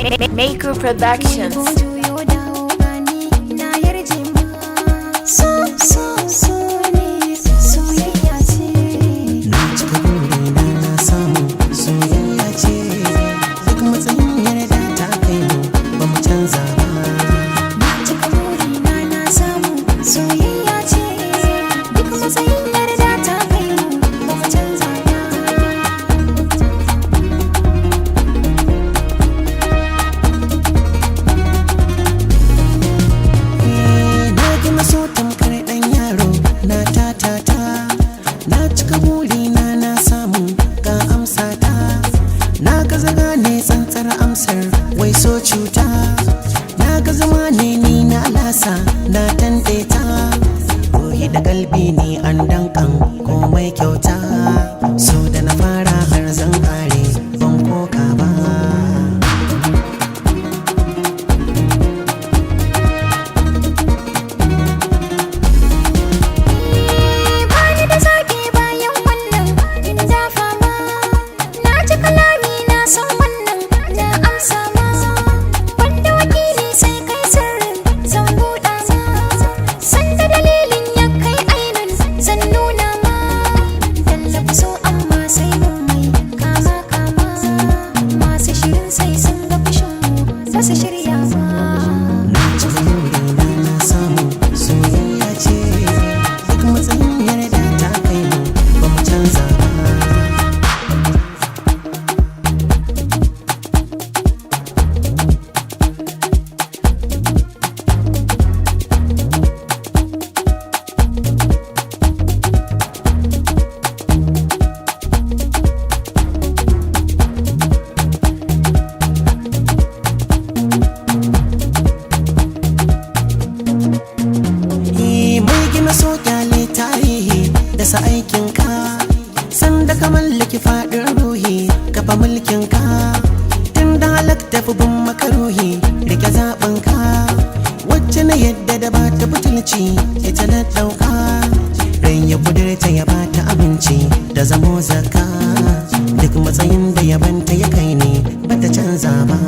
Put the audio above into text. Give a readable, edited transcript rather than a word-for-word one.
Maker Productions. Wai so cuta na ga zama ne ni na lasa na tante ta ruhi da kalbi ne an dankan komai kyauta so da na fara har zan kare ban koka ba bani da zaki bayan wannan in dafa ma na ji kalami na san wannan na amsa ma wanda wakili sai kai sirrin zan buɗa ma sanda dalilin ya kai ainun zan nuna ma tallafa so amma sai mun mai kama kama masu shirin sai sun ga fushin mu ba su shirya ma na ci burina na samu soyayya ce duk matsayin yarda ta kai mu ba mu canza ba so kyale tarihi da sa aikinka sanda ka mallaki faɗin ruhi kafa mulkinka tun da halakta fi bin makaruhi rike zaɓinka wacce na yadda da ba ta butulci ita na ɗauka ran ya kudurta ya ba ta abinci da zamo zaka duk matsayin da ya banta ya kai ne bata canza ba